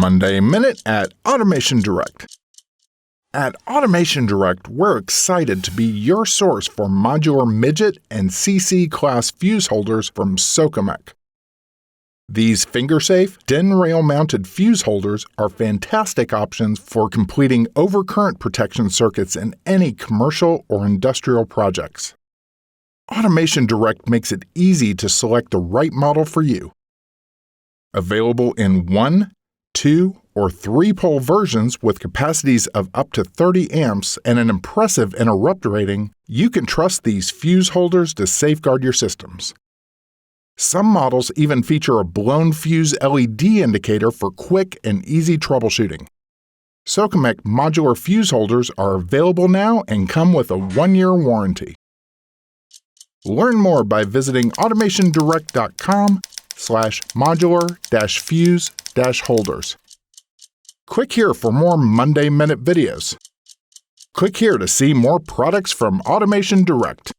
Monday Minute at Automation Direct. At Automation Direct, we're excited to be your source for modular Midget and CC Class fuse holders from Socomec. These finger-safe, DIN rail-mounted fuse holders are fantastic options for completing overcurrent protection circuits in any commercial or industrial projects. Automation Direct makes it easy to select the right model for you. Available in 1, 2, or 3-pole versions with capacities of up to 30 amps and an impressive interrupt rating, you can trust these fuse holders to safeguard your systems. Some models even feature a blown fuse LED indicator for quick and easy troubleshooting. Socomec modular fuse holders are available now and come with a 1-year warranty. Learn more by visiting AutomationDirect.com/modular-fuse-holders. Click here for more Monday Minute videos. Click here to see more products from Automation Direct.